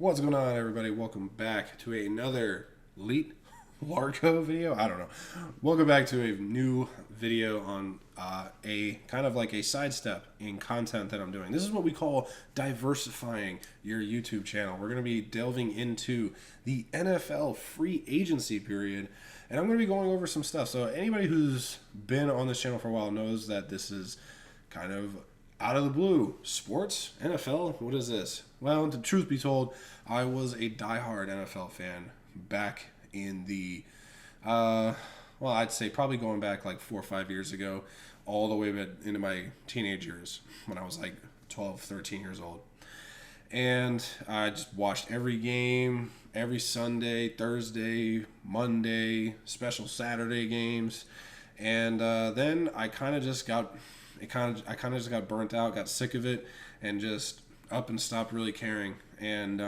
What's going on, everybody? Welcome back to another Elite Largo video. I don't know. Welcome back to a new video on a kind of like a sidestep in content that I'm doing. This is what we call diversifying your YouTube channel. We're going to be delving into the NFL free agency period, and I'm going to be going over some stuff. So anybody who's been on this channel for a while knows that this is kind of out of the blue. Sports? NFL? What is this? Well, the truth be told, I was a diehard NFL fan back in the, I'd say probably going back like 4 or 5 years ago, all the way into my teenage years when I was like 12, 13 years old. And I just watched every game, every Sunday, Thursday, Monday, special Saturday games. And then I kind of just got burnt out, got sick of it, and just up and stopped really caring. And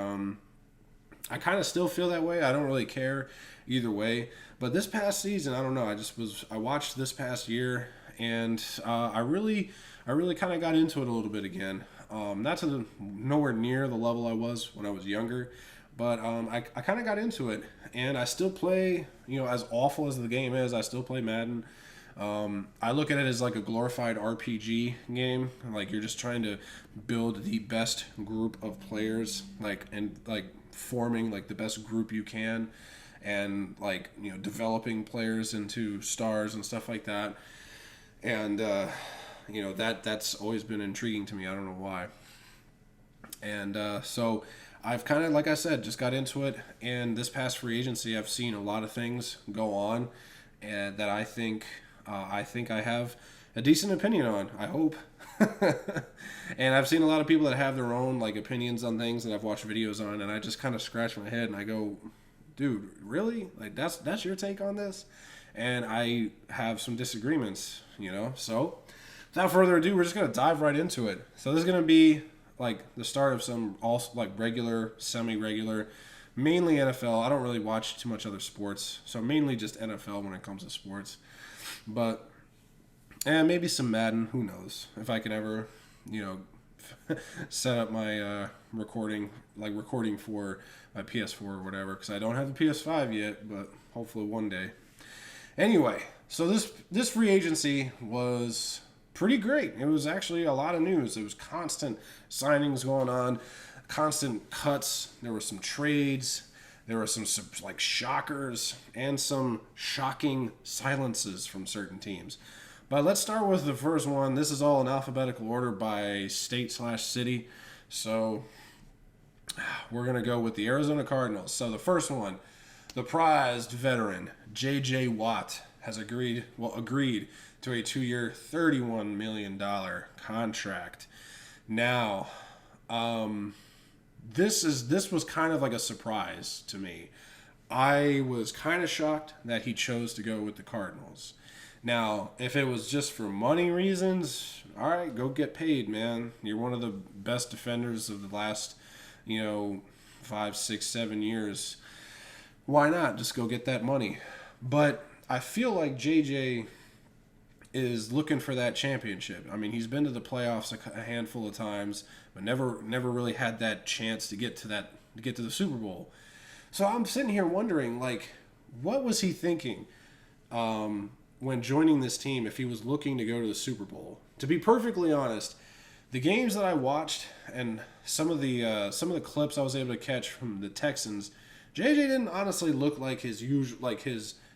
I kind of still feel that way. I don't really care either way. But this past season, I don't know. I watched this past year, and I really kind of got into it a little bit again. Not to nowhere near the level I was when I was younger, but I kind of got into it, and I still play. As awful as the game is, I still play Madden. I look at it as like a glorified RPG game. Like you're just trying to build the best group of players, and forming like the best group you can, and developing players into stars and stuff like that. And that's always been intriguing to me. I don't know why. And so I've kind of, like I said, just got into it. And this past free agency, I've seen a lot of things go on, and that I think I have a decent opinion on. I hope. And I've seen a lot of people that have their own opinions on things that I've watched videos on, and I just kind of scratch my head and I go, dude, really? That's your take on this? And I have some disagreements, So without further ado, we're just gonna dive right into it. So this is gonna be the start of some regular, semi-regular, mainly NFL. I don't really watch too much other sports, so mainly just NFL when it comes to sports. But and maybe some Madden. Who knows if I can ever, set up my recording for my PS4 or whatever, because I don't have the PS5 yet, but hopefully one day. Anyway, so this free agency was pretty great. It was actually a lot of news. There was constant signings going on, constant cuts. There were some trades. There were some shockers and some shocking silences from certain teams. But let's start with the first one. This is all in alphabetical order by state/city. So we're going to go with the Arizona Cardinals. So the first one, the prized veteran J.J. Watt has agreed to a 2-year, $31 million contract. Now, this was kind of like a surprise to me. I was kind of shocked that he chose to go with the Cardinals. Now, if it was just for money reasons, all right, go get paid, man. You're one of the best defenders of the last, 5, 6, 7 years. Why not? Just go get that money. But I feel like JJ is looking for that championship. I mean, he's been to the playoffs a handful of times, but never really had that chance to get to the Super Bowl. So I'm sitting here wondering, what was he thinking when joining this team if he was looking to go to the Super Bowl? To be perfectly honest, the games that I watched and some of the clips I was able to catch from the Texans, JJ didn't honestly look like his usual,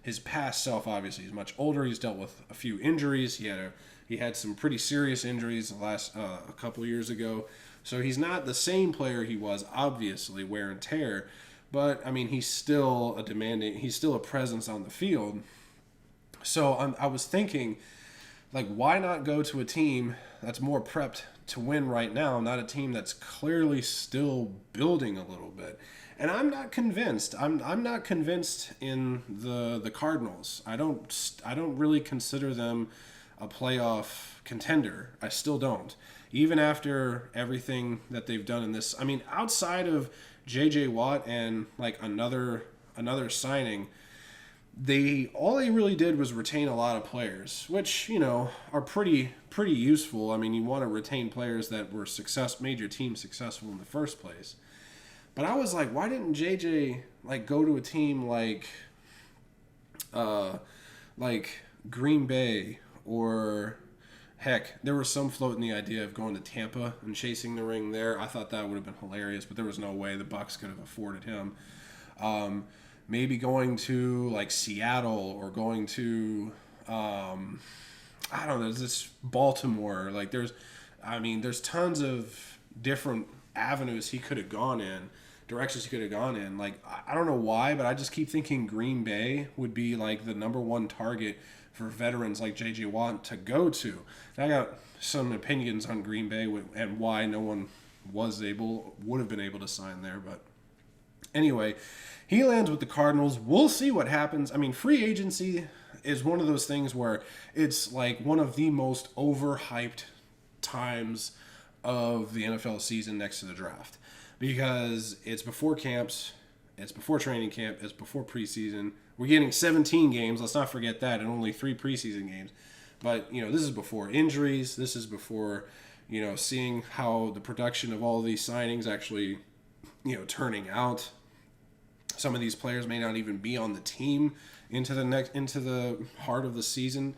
his past self. Obviously, he's much older. He's dealt with a few injuries. He had some pretty serious injuries the last a couple years ago. So he's not the same player he was. Obviously, wear and tear. But I mean, he's still a presence on the field. So I was thinking, why not go to a team that's more prepped to win right now, not a team that's clearly still building a little bit. And I'm not convinced. I'm not convinced in the Cardinals. I don't really consider them a playoff contender. I still don't. Even after everything that they've done in this, I mean, outside of J.J. Watt and another signing, all they really did was retain a lot of players, which are pretty useful. I mean, you want to retain players that were made your team successful in the first place. But I was like, why didn't JJ like go to a team like Green Bay, or heck, there was some floating the idea of going to Tampa and chasing the ring there. I thought that would have been hilarious, but there was no way the Bucs could have afforded him. Maybe going to like Seattle, or going to I don't know, this Baltimore. Like there's tons of different avenues he could have gone in, directions he could have gone in. Like I don't know why, but I just keep thinking Green Bay would be like the number one target for veterans like JJ Watt to go to. And I got some opinions on Green Bay and why no one would have been able to sign there, but anyway, he lands with the Cardinals. We'll see what happens. I mean, free agency is one of those things where it's like one of the most overhyped times of the NFL season next to the draft, because it's before camps, it's before training camp, it's before preseason. We're getting 17 games. Let's not forget that, and only 3 preseason games. But, this is before injuries. This is before, seeing how the production of all these signings actually, turning out. Some of these players may not even be on the team into the heart of the season.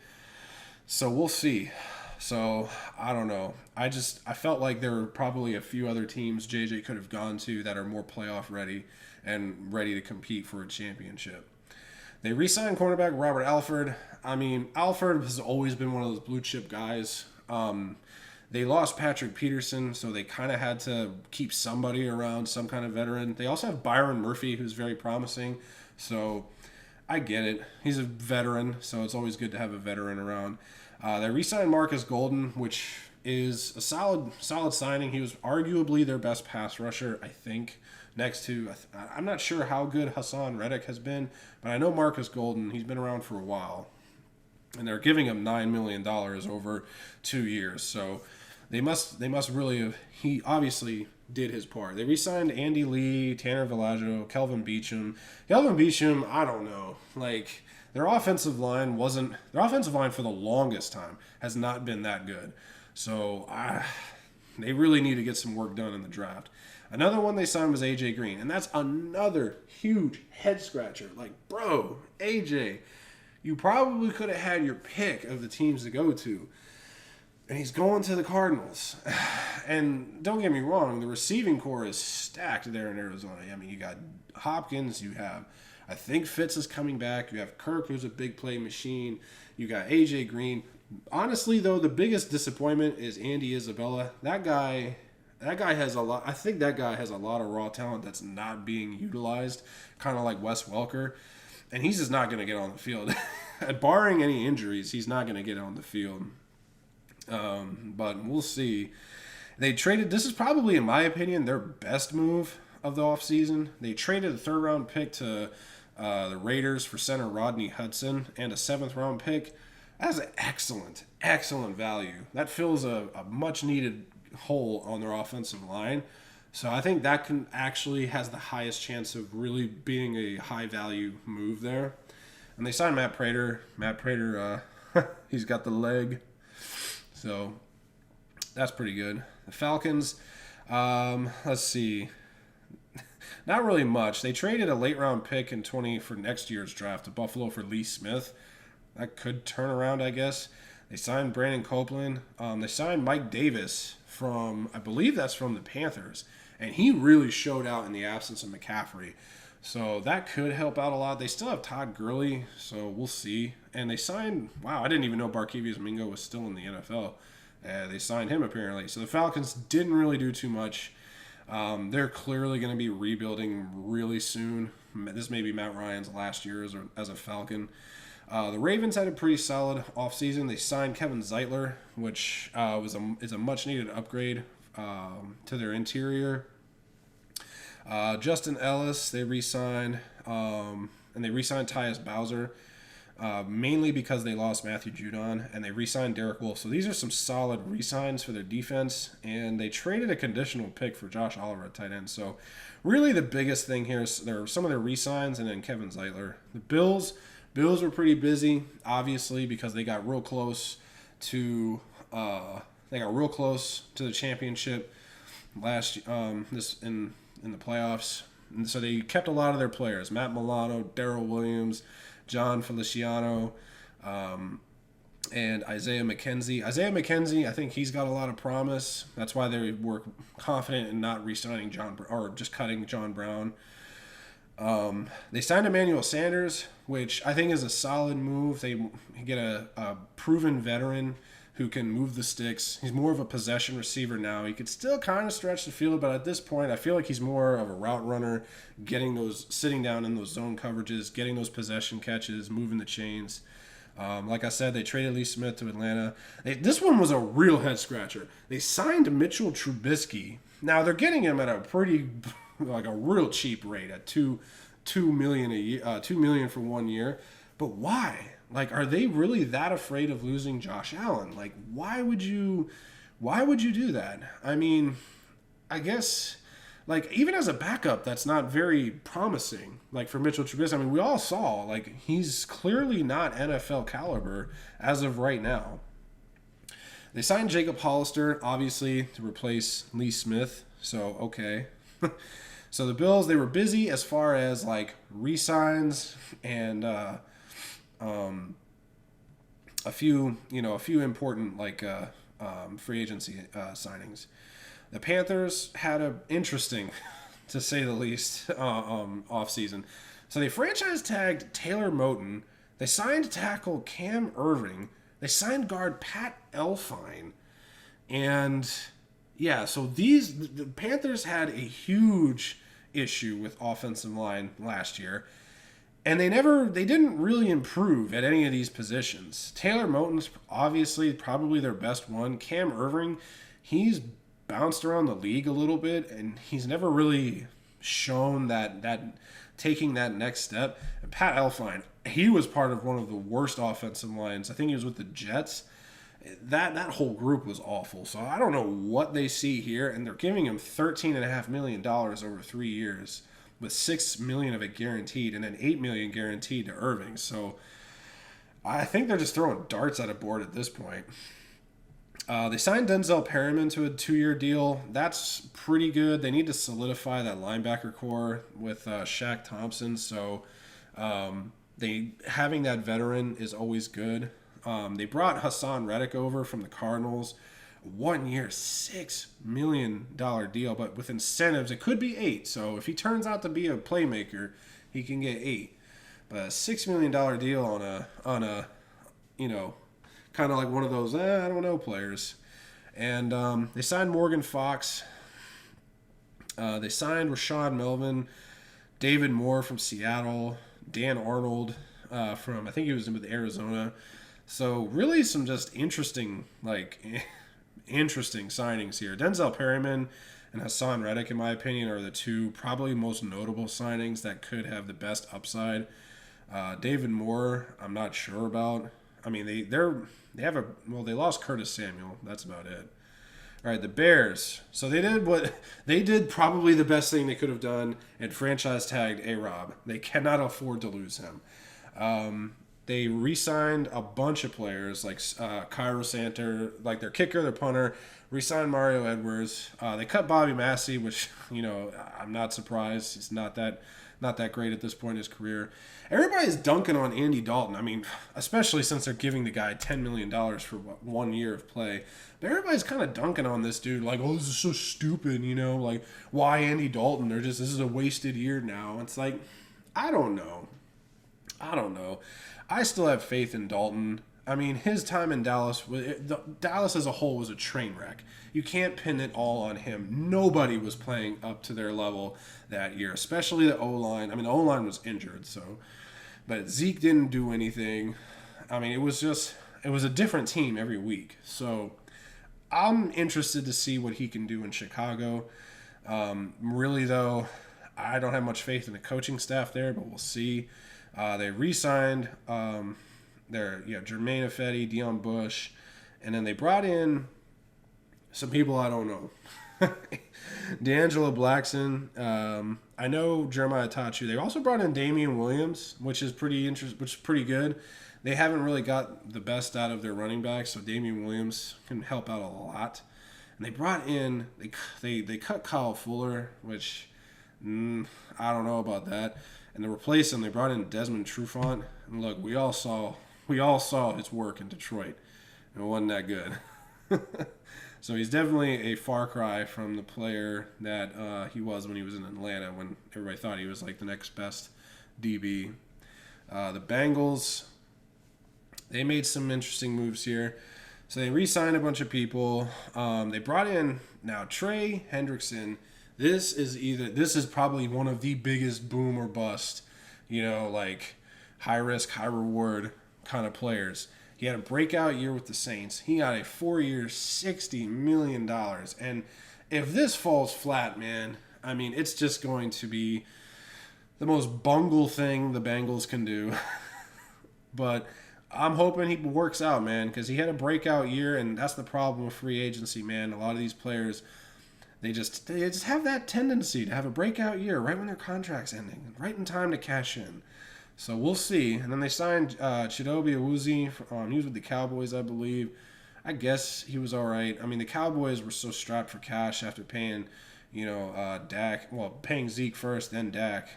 So we'll see. So I don't know. I felt like there were probably a few other teams JJ could have gone to that are more playoff ready and ready to compete for a championship. They re-signed cornerback Robert Alford. I mean, Alford has always been one of those blue chip guys. They lost Patrick Peterson, so they kind of had to keep somebody around, some kind of veteran. They also have Byron Murphy, who's very promising. So I get it. He's a veteran, so it's always good to have a veteran around. They re-signed Marcus Golden, which is a solid signing. He was arguably their best pass rusher, I think, next to, I'm not sure how good Hassan Reddick has been, but I know Marcus Golden, he's been around for a while. And they're giving him $9 million over 2 years. So they must really have, he obviously did his part. They re-signed Andy Lee, Tanner Villaggio, Kelvin Beachum. Kelvin Beachum, I don't know. Like, their offensive line for the longest time has not been that good. So they really need to get some work done in the draft. Another one they signed was AJ Green, and that's another huge head scratcher. Like, bro, AJ, you probably could have had your pick of the teams to go to, and he's going to the Cardinals. And don't get me wrong, the receiving core is stacked there in Arizona. I mean, you got Hopkins, you have, I think Fitz is coming back, you have Kirk, who's a big play machine, you got AJ Green. Honestly, though, the biggest disappointment is Andy Isabella. That guy has a lot. I think that guy has a lot of raw talent that's not being utilized, kind of like Wes Welker, and he's just not going to get on the field. Barring any injuries, he's not going to get on the field. But we'll see. They traded. This is probably, in my opinion, their best move of the offseason. They traded a 3rd-round pick to the Raiders for center Rodney Hudson and a 7th-round pick. That's an excellent value. That fills a much-needed hole on their offensive line. So I think that has the highest chance of really being a high-value move there. And they signed Matt Prater. Matt Prater, he's got the leg. So that's pretty good. The Falcons, let's see. Not really much. They traded a late-round pick in 20 for next year's draft to Buffalo for Lee Smith. That could turn around, I guess. They signed Brandon Copeland. They signed Mike Davis from, I believe that's from the Panthers. And he really showed out in the absence of McCaffrey. So that could help out a lot. They still have Todd Gurley, so we'll see. And they signed, wow, I didn't even know Barkevious Mingo was still in the NFL. They signed him, apparently. So the Falcons didn't really do too much. They're clearly going to be rebuilding really soon. This may be Matt Ryan's last year as a Falcon. The Ravens had a pretty solid offseason. They signed Kevin Zeitler, which is a much-needed upgrade to their interior. Justin Ellis, they re-signed, and they re-signed Tyus Bowser, mainly because they lost Matthew Judon, and they re-signed Derek Wolfe. So these are some solid re-signs for their defense, and they traded a conditional pick for Josh Oliver at tight end. So really the biggest thing here is there are some of their re-signs and then Kevin Zeitler. The Bills were pretty busy, obviously, because they got real close to the championship in the playoffs. And so they kept a lot of their players: Matt Milano, Darrell Williams, John Feliciano, and Isaiah McKenzie. Isaiah McKenzie, I think he's got a lot of promise. That's why they were confident in not re-signing or just cutting John Brown. They signed Emmanuel Sanders, which I think is a solid move. They get a proven veteran who can move the sticks. He's more of a possession receiver now. He could still kind of stretch the field, but at this point, I feel like he's more of a route runner, sitting down in those zone coverages, getting those possession catches, moving the chains. Like I said, they traded Lee Smith to Atlanta. This one was a real head scratcher. They signed Mitchell Trubisky. Now they're getting him at a pretty, like a real cheap rate at $2 million a year, $2 million for 1 year. But why? Like, are they really that afraid of losing Josh Allen? Like, why would you do that? I mean, I guess, like, even as a backup, that's not very promising. Like, for Mitchell Trubisky, I mean, we all saw, like, he's clearly not NFL caliber as of right now. They signed Jacob Hollister, obviously, to replace Lee Smith. So, okay. So the Bills, they were busy as far as, like, re-signs and a few important, like, free agency signings. The Panthers had a interesting, to say the least, offseason. So they franchise tagged Taylor Moton. They signed tackle Cam Irving. They signed guard Pat Elflein. And yeah, so the Panthers had a huge issue with offensive line last year. And they didn't really improve at any of these positions. Taylor Moton's obviously probably their best one. Cam Irving, he's bounced around the league a little bit, and he's never really shown that taking that next step. And Pat Elflein, he was part of one of the worst offensive lines. I think he was with the Jets. That whole group was awful. So I don't know what they see here, and they're giving him $13.5 million over 3 years, with $6 million of it guaranteed, and then $8 million guaranteed to Irving. So I think they're just throwing darts at a board at this point. They signed Denzel Perryman to a 2-year deal. That's pretty good. They need to solidify that linebacker core with Shaq Thompson. So having that veteran is always good. They brought Hassan Reddick over from the Cardinals. 1 year, $6 million deal, but with incentives, it could be 8. So if he turns out to be a playmaker, he can get 8. But a $6 million deal on a kind of like one of those I don't know players. And they signed Morgan Fox. They signed Rashawn Melvin, David Moore from Seattle, Dan Arnold from, I think he was with Arizona. So really some just interesting signings here. Denzel Perryman and Hassan Reddick, in my opinion, are the two probably most notable signings that could have the best upside. David Moore, I'm not sure about. I mean, they lost Curtis Samuel. That's about it. All right, the Bears. So they did probably the best thing they could have done and franchise tagged A-Rob. They cannot afford to lose him. They re-signed a bunch of players like Cairo Santer, like their kicker, their punter, re-signed Mario Edwards. They cut Bobby Massey, which, I'm not surprised. He's not that great at this point in his career. Everybody's dunking on Andy Dalton. I mean, especially since they're giving the guy $10 million for 1 year of play. But everybody's kind of dunking on this dude, like, oh, this is so stupid, like, why Andy Dalton? This is a wasted year now. It's like, I don't know. I still have faith in Dalton. I mean, his time in Dallas as a whole was a train wreck. You can't pin it all on him. Nobody was playing up to their level that year, especially the O-line. I mean, the O-line was injured, but Zeke didn't do anything. I mean, it was a different team every week. So I'm interested to see what he can do in Chicago. Really, though, I don't have much faith in the coaching staff there, but we'll see. They re-signed Jermaine Ifedi, Deion Bush, and then they brought in some people I don't know. D'Angelo Blackson. I know Jeremiah Tachu. They also brought in Damian Williams, which is pretty good. They haven't really got the best out of their running backs, so Damian Williams can help out a lot. And they brought in they cut Kyle Fuller, which I don't know about that. And to replace him, they brought in Desmond Trufant. And look, we all saw his work in Detroit. And it wasn't that good. So he's definitely a far cry from the player that he was when he was in Atlanta, when everybody thought he was like the next best DB. The Bengals, they made some interesting moves here. So they re-signed a bunch of people. They brought in now Trey Hendrickson. This is probably one of the biggest boom or bust, like high risk, high reward kind of players. He had a breakout year with the Saints. He got a 4-year, $60 million. And if this falls flat, man, I mean, it's just going to be the most bungle thing the Bengals can do. But I'm hoping he works out, man, because he had a breakout year, and that's the problem with free agency, man. A lot of these players, they just have that tendency to have a breakout year right when their contract's ending, right in time to cash in. So we'll see. And then they signed Chidobe Awuzie. He was with the Cowboys, I believe. I guess he was all right. I mean, the Cowboys were so strapped for cash after paying, Dak. Well, paying Zeke first, then Dak.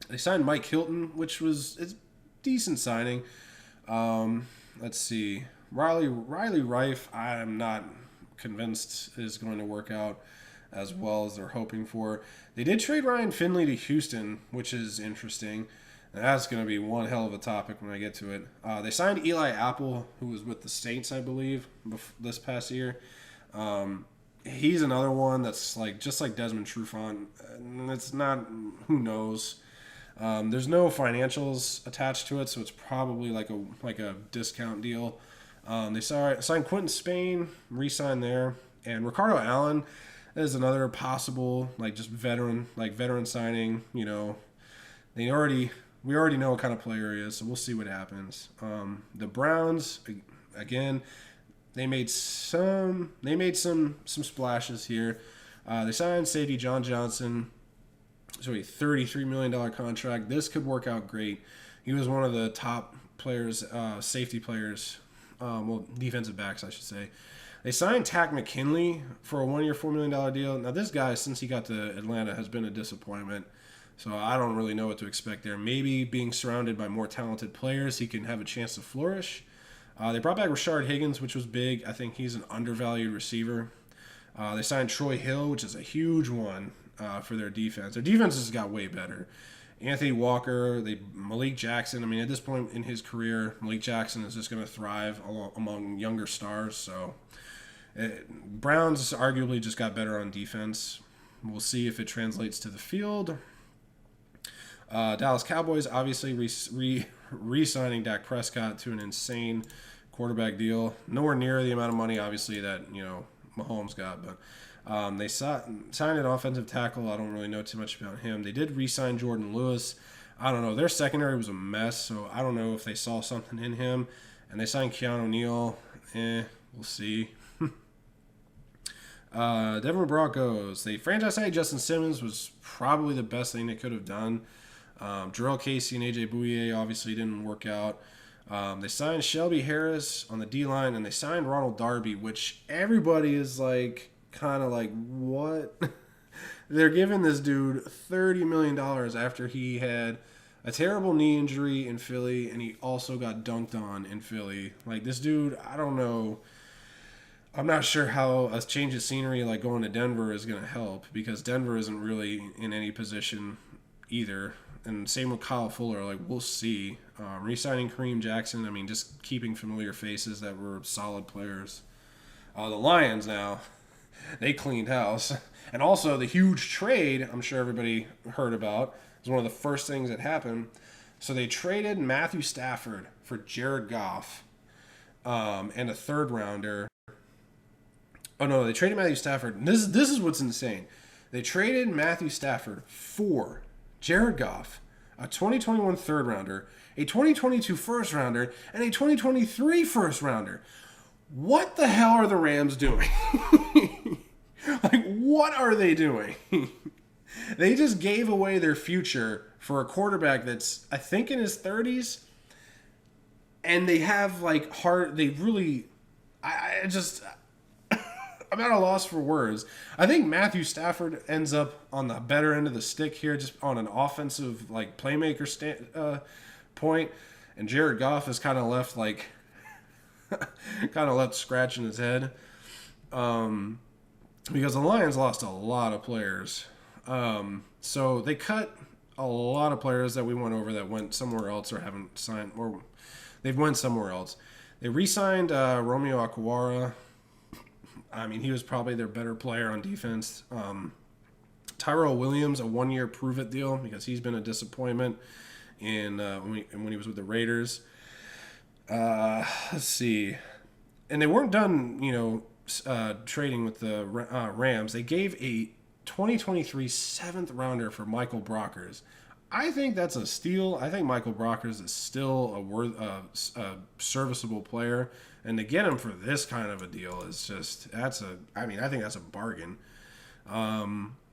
They signed Mike Hilton, which was a decent signing. Let's see. Riley Rife, I'm not convinced is going to work out as well as they're hoping for. They did trade Ryan Finley to Houston, which is interesting. And that's going to be one hell of a topic when I get to it. They signed Eli Apple, who was with the Saints, I believe, this past year. He's another one that's just like Desmond Trufant. It's not, who knows. There's no financials attached to it, so it's probably like a discount deal. They signed Quentin Spain, re-signed there, and Ricardo Allen is another possible just veteran signing. We already know what kind of player he is, so we'll see what happens. The Browns, again, they made some splashes here. They signed safety John Johnson. So a $33 million contract. This could work out great. He was one of the top players, safety players, defensive backs, I should say. They signed Takk McKinley for a 1-year, $4 million deal. Now, this guy, since he got to Atlanta, has been a disappointment. So I don't really know what to expect there. Maybe being surrounded by more talented players, he can have a chance to flourish. They brought back Rashard Higgins, which was big. I think he's an undervalued receiver. They signed Troy Hill, which is a huge one. For their defense. Their defense has got way better. Anthony Walker, Malik Jackson. I mean, at this point in his career, Malik Jackson is just going to thrive among younger stars. So, Browns arguably just got better on defense. We'll see if it translates to the field. Dallas Cowboys obviously re-signing Dak Prescott to an insane quarterback deal. Nowhere near the amount of money, obviously, that Mahomes got, but. They signed an offensive tackle. I don't really know too much about him. They did re-sign Jordan Lewis. I don't know. Their secondary was a mess, so I don't know if they saw something in him. And they signed Keanu Neal. We'll see. Denver Broncos. They franchise tag Justin Simmons was probably the best thing they could have done. Jarrell Casey and AJ Bouye obviously didn't work out. They signed Shelby Harris on the D-line, and they signed Ronald Darby, which everybody is kind of what? They're giving this dude $30 million after he had a terrible knee injury in Philly, and he also got dunked on in Philly. This dude, I don't know. I'm not sure how a change of scenery going to Denver is going to help, because Denver isn't really in any position either. And same with Kyle Fuller. We'll see. Re-signing Kareem Jackson, I mean, just keeping familiar faces that were solid players. The Lions now. They cleaned house. And also the huge trade, I'm sure everybody heard about, was one of the first things that happened. So they traded Matthew Stafford for Jared Goff and a third rounder. Oh, no, they traded Matthew Stafford. This is what's insane. They traded Matthew Stafford for Jared Goff, a 2021 third rounder, a 2022 first rounder, and a 2023 first rounder. What the hell are the Rams doing? What are they doing? They just gave away their future for a quarterback that's, I think, in his 30s. And they have, they really... I I'm at a loss for words. I think Matthew Stafford ends up on the better end of the stick here, just on an offensive like playmaker point, and Jared Goff is kind of left like kind of left scratching his head, because the Lions lost a lot of players. So they cut a lot of players that we went over that went somewhere else or haven't signed, or they've went somewhere else. They re-signed Romeo Okwara. I mean, he was probably their better player on defense. Tyrell Williams, a one-year prove-it deal because he's been a disappointment when he was with the Raiders. Let's see. And they weren't done, trading with the Rams. They gave a 2023 7th rounder for Michael Brockers. I think that's a steal. I think Michael Brockers is still a serviceable player. And to get him for this kind of a deal is just, I think that's a bargain.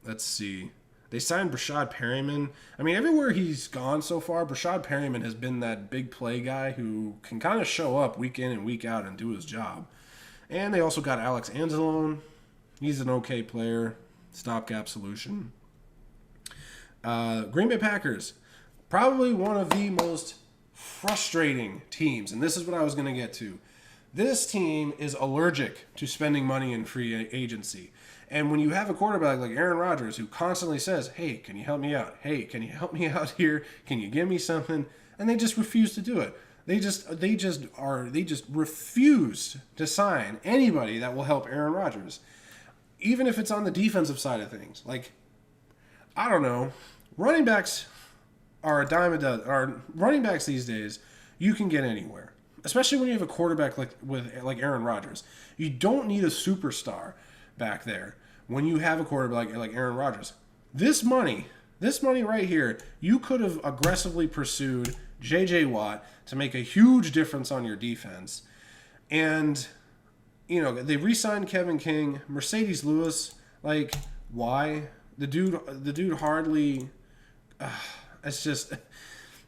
Let's see. They signed Brashad Perryman. I mean, everywhere he's gone so far, Brashad Perryman has been that big play guy who can kind of show up week in and week out and do his job. And they also got Alex Anzalone. He's an okay player. Stopgap solution. Green Bay Packers. Probably one of the most frustrating teams. And this is what I was going to get to. This team is allergic to spending money in free agency. And when you have a quarterback like Aaron Rodgers who constantly says, hey, can you help me out? Hey, can you help me out here? Can you give me something? And they just refuse to do it. They just refuse to sign anybody that will help Aaron Rodgers. Even if it's on the defensive side of things. Like, I don't know. Running backs are a dime a dozen. Running backs these days, you can get anywhere. Especially when you have a quarterback like Aaron Rodgers. You don't need a superstar back there when you have a quarterback like Aaron Rodgers. This money right here, you could have aggressively pursued J.J. Watt to make a huge difference on your defense. And, they re-signed Kevin King, Mercedes Lewis. Like, why? The dude hardly... it's just...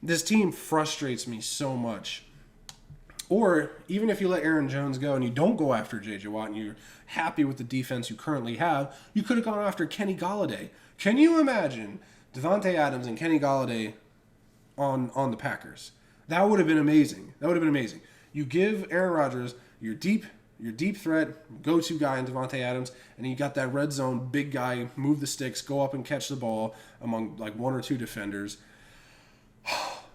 This team frustrates me so much. Or even if you let Aaron Jones go and you don't go after J.J. Watt and you're happy with the defense you currently have, you could have gone after Kenny Golladay. Can you imagine Davante Adams and Kenny Golladay on the Packers? That would have been amazing. You give Aaron Rodgers your deep threat, go-to guy in Davante Adams, and you got that red zone big guy, move the sticks, go up and catch the ball among like one or two defenders.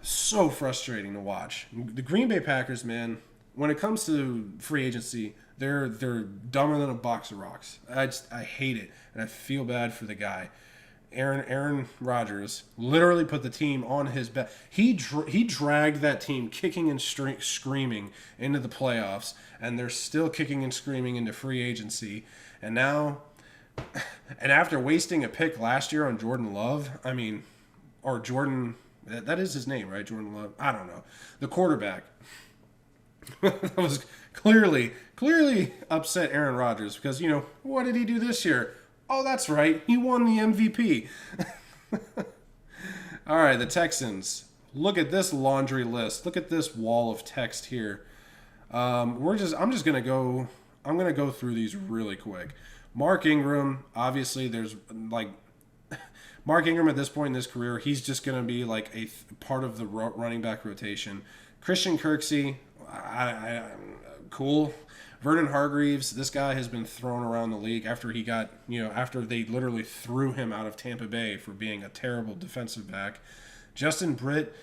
So frustrating to watch. The Green Bay Packers, man, when it comes to free agency, they're dumber than a box of rocks. I hate it, and I feel bad for the guy. Aaron Rodgers literally put the team on his back. He dragged that team kicking and screaming into the playoffs, and they're still kicking and screaming into free agency. And now, and after wasting a pick last year on Jordan Love, that is his name, right? Jordan Love. I don't know. The quarterback. That was clearly upset Aaron Rodgers because, what did he do this year? Oh, that's right. He won the MVP. All right, the Texans. Look at this laundry list. Look at this wall of text here. I'm gonna go through these really quick. Mark Ingram, obviously there's Mark Ingram at this point in his career, he's just going to be like a part of the running back rotation. Christian Kirksey, cool. Vernon Hargreaves, this guy has been thrown around the league after after they literally threw him out of Tampa Bay for being a terrible defensive back. Justin Britt,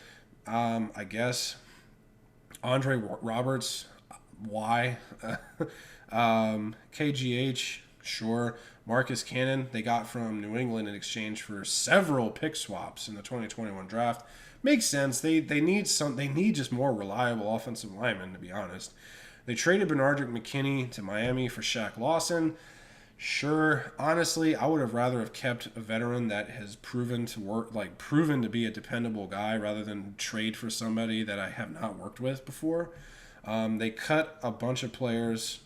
I guess. Andre Roberts, why? KGH, sure. Marcus Cannon, they got from New England in exchange for several pick swaps in the 2021 draft. Makes sense. They need just more reliable offensive linemen, to be honest. They traded Benardrick McKinney to Miami for Shaq Lawson. Sure, honestly, I would have rather have kept a veteran that has proven to be a dependable guy rather than trade for somebody that I have not worked with before. They cut a bunch of players.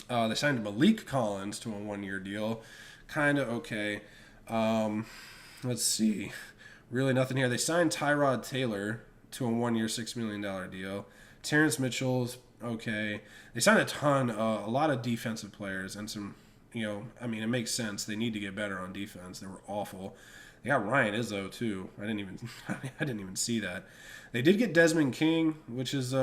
They signed Malik Collins to a one-year deal. Kind of okay. Let's see. Really nothing here. They signed Tyrod Taylor to a one-year, $6 million deal. Terrence Mitchell's okay. They signed a lot of defensive players and some, I mean, it makes sense. They need to get better on defense. They were awful. They got Ryan Izzo too. I didn't even I didn't even see that. They did get Desmond King, which is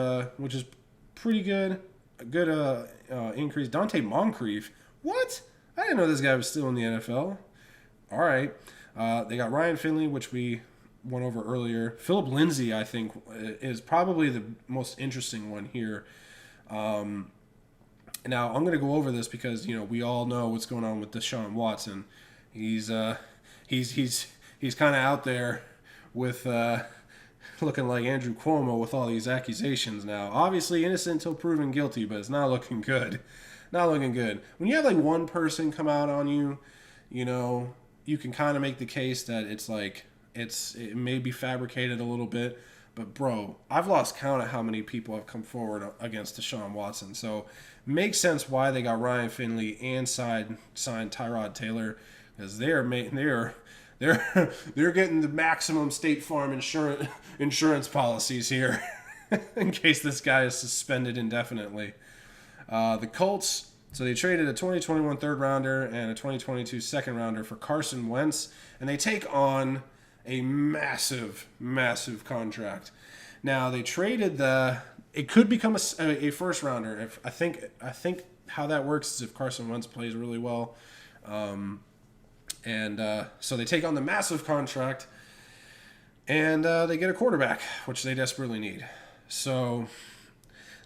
pretty good. A good increase. Dante Moncrief. What? I didn't know this guy was still in the NFL. All right. They got Ryan Finley, which we went over earlier. Philip Lindsay, I think, is probably the most interesting one here. Now, I'm going to go over this because, we all know what's going on with Deshaun Watson. He's kind of out there with looking like Andrew Cuomo with all these accusations now. Obviously innocent until proven guilty, but it's not looking good. Not looking good. When you have like one person come out on you, you can kind of make the case that it's like it may be fabricated a little bit. But, bro, I've lost count of how many people have come forward against Deshaun Watson. So, makes sense why they got Ryan Finley and signed Tyrod Taylor, because they're getting the maximum State Farm insurance policies here in case this guy is suspended indefinitely. The Colts, so they traded a 2021 third rounder and a 2022 second rounder for Carson Wentz, and they take on a massive, massive contract. Now they traded it could become a first rounder. If I think how that works is if Carson Wentz plays really well, so they take on the massive contract, and they get a quarterback, which they desperately need. So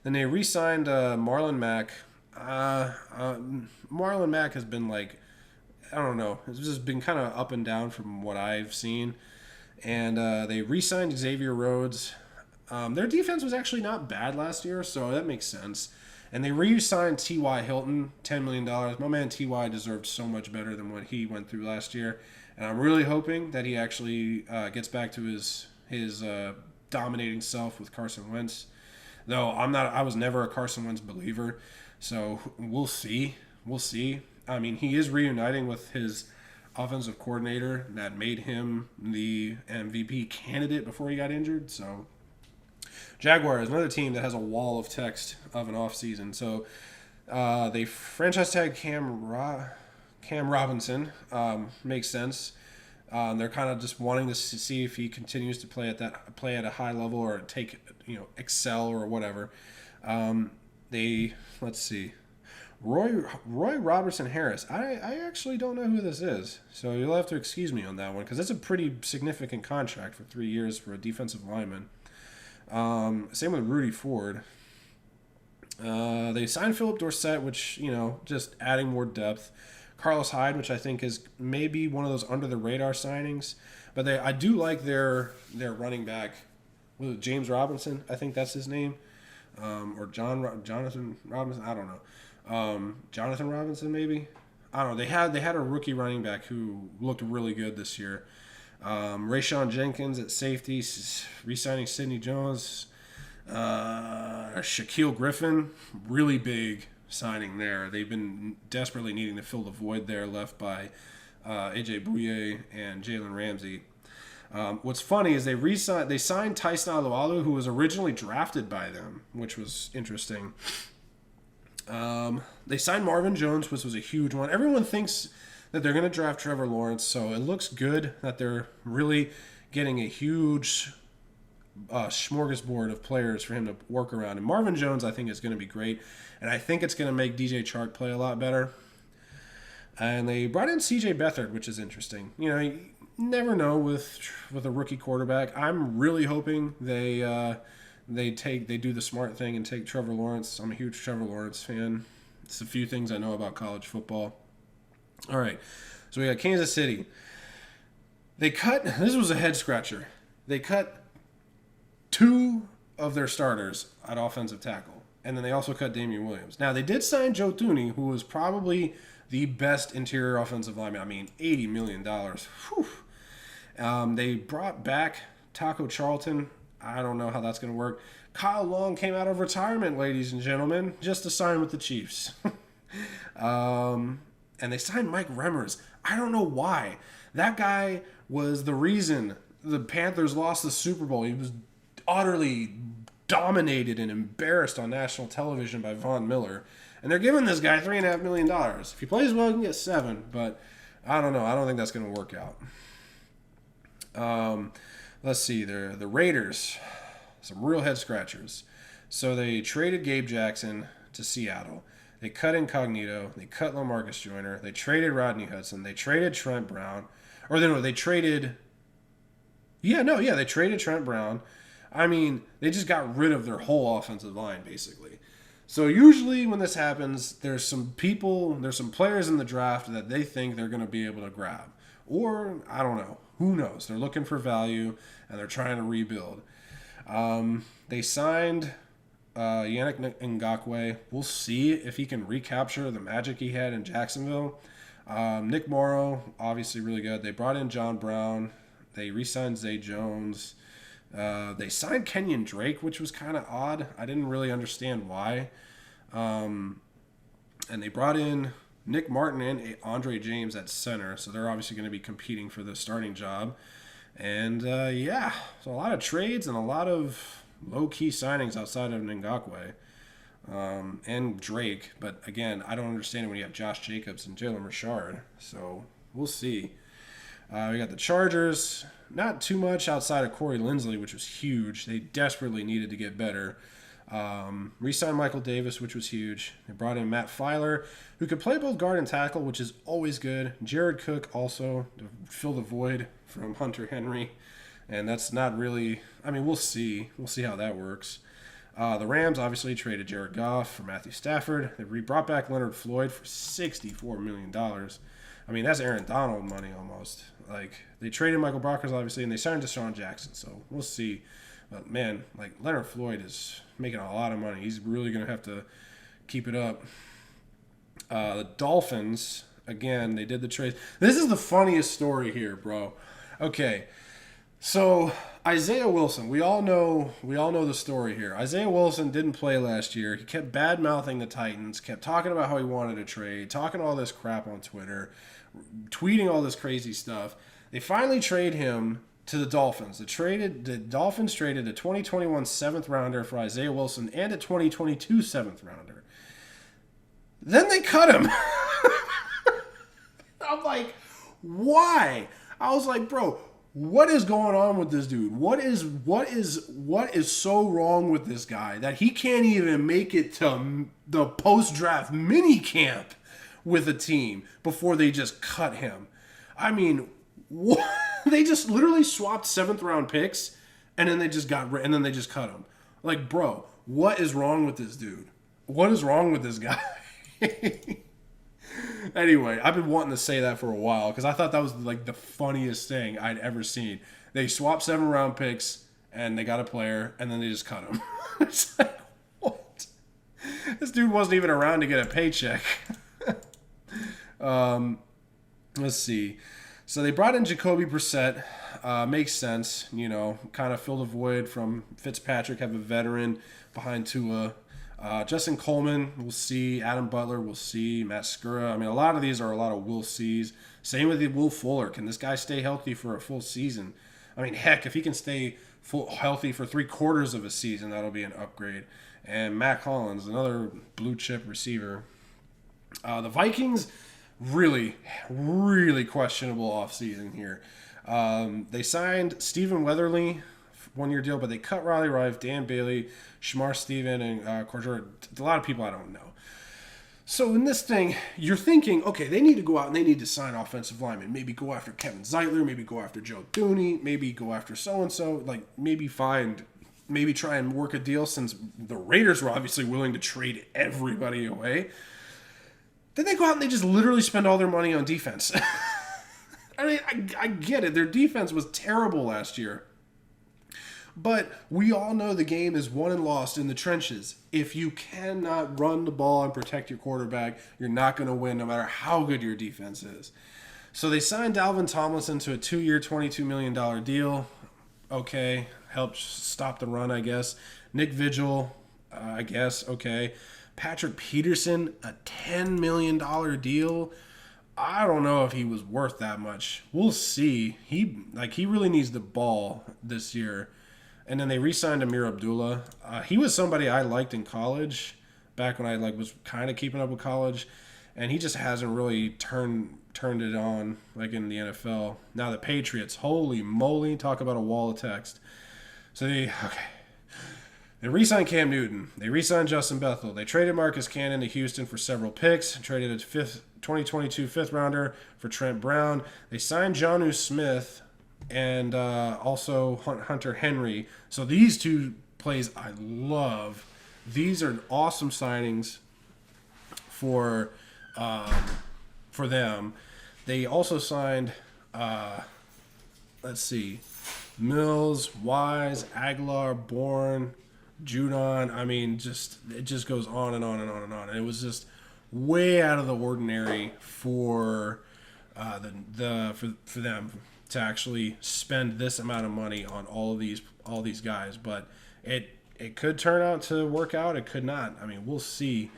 then they re-signed Marlon Mack. Marlon Mack has been like, I don't know. It's just been kind of up and down from what I've seen. And they re-signed Xavier Rhodes. Their defense was actually not bad last year, so that makes sense. And they re-signed T.Y. Hilton, $10 million. My man T.Y. deserved so much better than what he went through last year. And I'm really hoping that he actually gets back to his dominating self with Carson Wentz. Though I was never a Carson Wentz believer. So we'll see. We'll see. I mean, he is reuniting with his offensive coordinator that made him the MVP candidate before he got injured. So Jaguar is another team that has a wall of text of an offseason. So they franchise tagged Cam Robinson. Makes sense. They're kind of just wanting to see if he continues to play at a high level or excel or whatever. Let's see. Roy Robertson Harris. I actually don't know who this is, so you'll have to excuse me on that one because that's a pretty significant contract for 3 years for a defensive lineman. Same with Rudy Ford. They signed Philip Dorsett, which just adding more depth. Carlos Hyde, which I think is maybe one of those under the radar signings, but I do like their running back. James Robinson, I think that's his name, or Jonathan Robinson. I don't know. Jonathan Robinson, maybe. I don't know. They had a rookie running back who looked really good this year. Rayshawn Jenkins at safety, re-signing Sidney Jones. Shaquille Griffin, really big signing there. They've been desperately needing to fill the void there left by AJ Bouye and Jalen Ramsey. What's funny is they signed Tyson Alualu, who was originally drafted by them, which was interesting. They signed Marvin Jones, which was a huge one. Everyone thinks that they're going to draft Trevor Lawrence, so it looks good that they're really getting a huge smorgasbord of players for him to work around. And Marvin Jones, I think, is going to be great, and I think it's going to make DJ Chark play a lot better. And they brought in C.J. Beathard, which is interesting. You never know with a rookie quarterback. I'm really hoping they do the smart thing and take Trevor Lawrence. I'm a huge Trevor Lawrence fan. It's a few things I know about college football. All right, so we got Kansas City. This was a head scratcher. They cut 2 of their starters at offensive tackle, and then they also cut Damian Williams. Now, they did sign Joe Thuney, who was probably the best interior offensive lineman. I mean, $80 million. Whew. They brought back Taco Charlton. I don't know how that's going to work. Kyle Long came out of retirement, ladies and gentlemen, just to sign with the Chiefs. And they signed Mike Remmers. I don't know why. That guy was the reason the Panthers lost the Super Bowl. He was utterly dominated and embarrassed on national television by Von Miller. And they're giving this guy $3.5 million. If he plays well, he can get 7, but I don't know. I don't think that's going to work out. Let's see. The Raiders, some real head scratchers. So they traded Gabe Jackson to Seattle. They cut Incognito. They cut LaMarcus Joyner. They traded Rodney Hudson. They traded Trent Brown. They traded... they traded Trent Brown. I mean, they just got rid of their whole offensive line, basically. So usually when this happens, there's some players in the draft that they think they're going to be able to grab. Or, I don't know. Who knows? They're looking for value, and they're trying to rebuild. They signed Yannick Ngakoue. We'll see if he can recapture the magic he had in Jacksonville. Nick Morrow, obviously really good. They brought in John Brown. They re-signed Zay Jones. They signed Kenyon Drake, which was kind of odd. I didn't really understand why. And they brought in Nick Martin and Andre James at center, so they're obviously going to be competing for the starting job. And, so a lot of trades and a lot of low-key signings outside of Ngakoue and Drake. But, again, I don't understand it when you have Josh Jacobs and Jalen Richard. So, we'll see. We got the Chargers. Not too much outside of Corey Linsley, which was huge. They desperately needed to get better. Re-signed Michael Davis, which was huge. They brought in Matt Filer, who could play both guard and tackle, which is always good. Jared Cook also to fill the void from Hunter Henry. And that's not really... I mean, we'll see. We'll see how that works. The Rams obviously traded Jared Goff for Matthew Stafford. They brought back Leonard Floyd for $64 million. I mean, that's Aaron Donald money almost. Like, they traded Michael Brockers, obviously, and they signed Deshaun Jackson. So, we'll see. But, man, like, Leonard Floyd is making a lot of money. He's really going to have to keep it up. The Dolphins, again, they did the trade. This is the funniest story here, bro. Okay, so Isaiah Wilson, we all know the story here. Isaiah Wilson didn't play last year. He kept bad-mouthing the Titans, kept talking about how he wanted to trade, talking all this crap on Twitter, tweeting all this crazy stuff. They finally trade him to the Dolphins. The Dolphins traded a 2021 7th rounder for Isaiah Wilson and a 2022 7th rounder. Then they cut him. I'm like, why? I was like, bro, what is going on with this dude? What is so wrong with this guy that he can't even make it to the post-draft mini camp with a team before they just cut him? I mean, what? They just literally swapped 7th round picks and then they just cut him. Like, bro, what is wrong with this dude? What is wrong with this guy? Anyway, I've been wanting to say that for a while because I thought that was like the funniest thing I'd ever seen. They swapped 7 round picks and they got a player and then they just cut him. It's like, what? This dude wasn't even around to get a paycheck. Let's see. So they brought in Jacoby Brissett. Makes sense, kind of fill the void from Fitzpatrick, have a veteran behind Tua. Justin Coleman, we'll see. Adam Butler, we'll see. Matt Skura. I mean, a lot of these are a lot of we'll sees. Same with Will Fuller. Can this guy stay healthy for a full season? I mean, heck, if he can stay healthy for 3/4 of a season, that'll be an upgrade. And Matt Collins, another blue chip receiver. The Vikings, really, really questionable offseason here. They signed Stephen Weatherly, 1-year deal, but they cut Riley Rife, Dan Bailey, Shamar Stephen, and Cordero. A lot of people I don't know. So in this thing, you're thinking, okay, they need to go out and they need to sign offensive linemen. Maybe go after Kevin Zeitler, maybe go after Joe Thuney, maybe go after so-and-so. Like, maybe try and work a deal since the Raiders were obviously willing to trade everybody away. Then they go out and they just literally spend all their money on defense. I mean, I get it. Their defense was terrible last year. But we all know the game is won and lost in the trenches. If you cannot run the ball and protect your quarterback, you're not going to win no matter how good your defense is. So they signed Dalvin Tomlinson to a 2-year, $22 million deal. Okay, helped stop the run, I guess. Nick Vigil, I guess, okay. Patrick Peterson, a $10 million deal. I don't know if he was worth that much. We'll see. He really needs the ball this year. And then they re-signed Amir Abdullah. He was somebody I liked in college, back when I was kind of keeping up with college, and he just hasn't really turned it on like in the NFL. Now the Patriots, holy moly, talk about a wall of text. So they re-signed Cam Newton. They re-signed Justin Bethel. They traded Marcus Cannon to Houston for several picks. Traded a 2022 fifth rounder for Trent Brown. They signed Jonnu Smith and also Hunter Henry. So these two plays I love. These are awesome signings for them. They also signed, Mills, Wise, Aguilar, Bourne, Judon. I mean, it just goes on and on and on and on. And it was just way out of the ordinary for for them to actually spend this amount of money on all these guys. But it could turn out to work out. It could not. I mean, we'll see.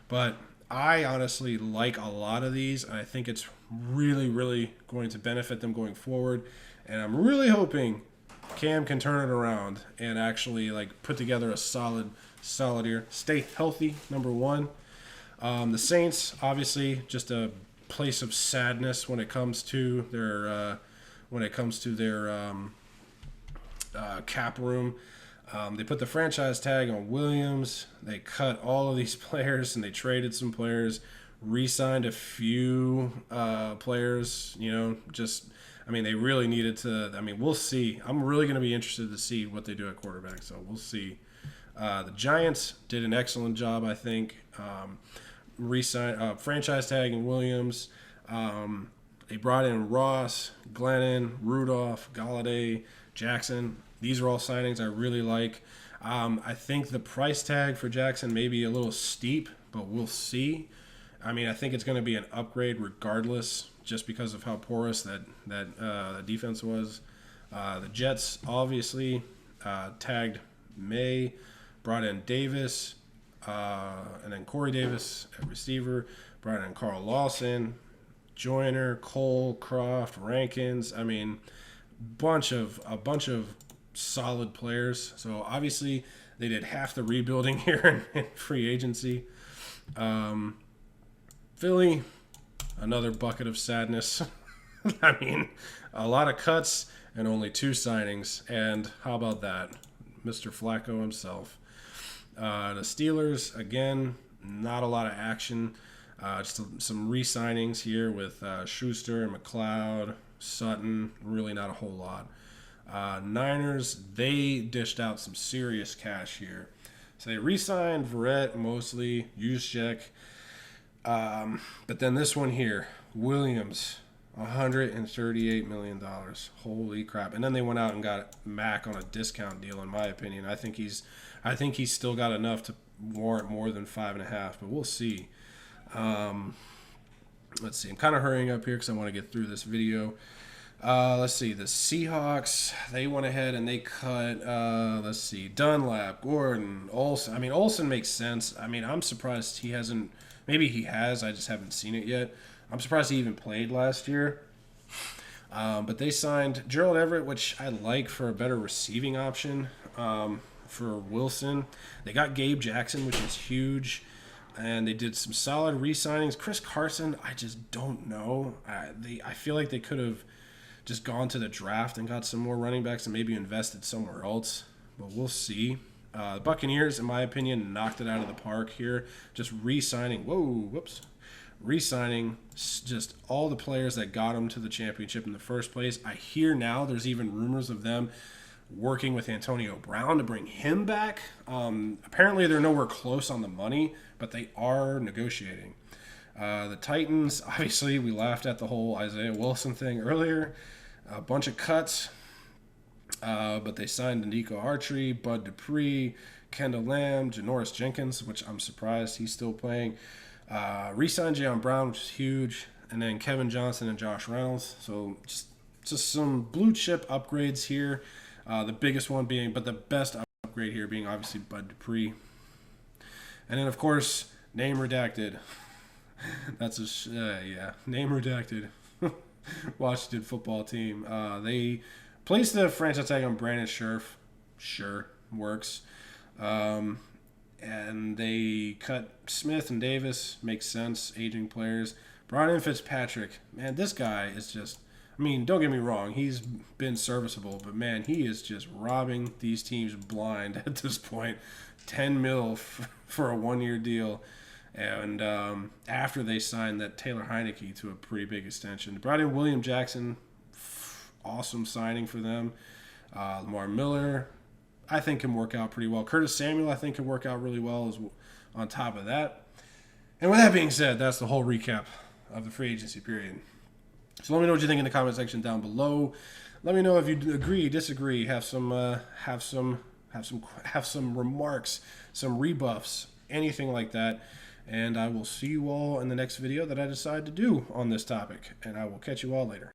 But I honestly like a lot of these, and I think it's really, really going to benefit them going forward. And I'm really hoping Cam can turn it around and actually put together a solid year. Stay healthy, number one. The Saints, obviously, just a place of sadness when it comes to their cap room. They put the franchise tag on Williams. They cut all of these players and they traded some players, re-signed a few players. They really needed to. We'll see. I'm really going to be interested to see what they do at quarterback. So we'll see. The Giants did an excellent job, I think. Franchise tagging Williams. They brought in Ross, Glennon, Rudolph, Galladay, Jackson. These are all signings I really like. I think the price tag for Jackson may be a little steep, but we'll see. I think it's going to be an upgrade regardless, just because of how porous that defense was. The Jets obviously tagged May, brought in Davis, and then Corey Davis at receiver, brought in Carl Lawson, Joyner, Cole, Croft, Rankins. A bunch of solid players. So obviously they did half the rebuilding here in free agency. Philly, another bucket of sadness. A lot of cuts and only 2 signings. And how about that? Mr. Flacco himself. The Steelers, again, not a lot of action. Just some re-signings here with Schuster and McLeod, Sutton, really not a whole lot. Niners, they dished out some serious cash here. So they re-signed Verrett, Mosley, Juszczyk. But then this one here, Williams, $138 million. Holy crap. And then they went out and got Mack on a discount deal, in my opinion. I think he's still got enough to warrant more than 5.5, but we'll see. Let's see. I'm kind of hurrying up here because I want to get through this video. Let's see. The Seahawks, they went ahead and they cut, Dunlap, Gordon, Olsen. Olsen makes sense. I'm surprised he hasn't. Maybe he has. I just haven't seen it yet. I'm surprised he even played last year. But they signed Gerald Everett, which I like for a better receiving option for Wilson. They got Gabe Jackson, which is huge. And they did some solid re-signings. Chris Carson, I just don't know. I feel like they could have just gone to the draft and got some more running backs and maybe invested somewhere else. But we'll see. The Buccaneers, in my opinion, knocked it out of the park here. Just re-signing. Re-signing just all the players that got them to the championship in the first place. I hear now there's even rumors of them working with Antonio Brown to bring him back. Apparently they're nowhere close on the money, but they are negotiating. The Titans, obviously, we laughed at the whole Isaiah Wilson thing earlier. A bunch of cuts, but they signed Nico Archery, Bud Dupree, Kendall Lamb, Janoris Jenkins, which I'm surprised he's still playing. Re-signed Jayon Brown, which is huge, and then Kevin Johnson and Josh Reynolds. So just some blue chip upgrades here. The biggest one being, but the best upgrade here being obviously Bud Dupree. And then, of course, name redacted. That's name redacted. Washington football team. They placed the franchise tag on Brandon Scherf. Sure, works. And they cut Smith and Davis. Makes sense. Aging players. Brought in Fitzpatrick. Man, this guy is just... I mean, don't get me wrong. He's been serviceable. But, man, he is just robbing these teams blind at this point. $10 million for a one-year deal. And after they signed that Taylor Heineke to a pretty big extension. They brought in William Jackson. Awesome signing for them. Lamar Miller, I think, can work out pretty well. Curtis Samuel, I think, can work out really well as on top of that. And with that being said, that's the whole recap of the free agency period. So let me know what you think in the comment section down below. Let me know if you agree, disagree, have some remarks, some rebuffs, anything like that. And I will see you all in the next video that I decide to do on this topic. And I will catch you all later.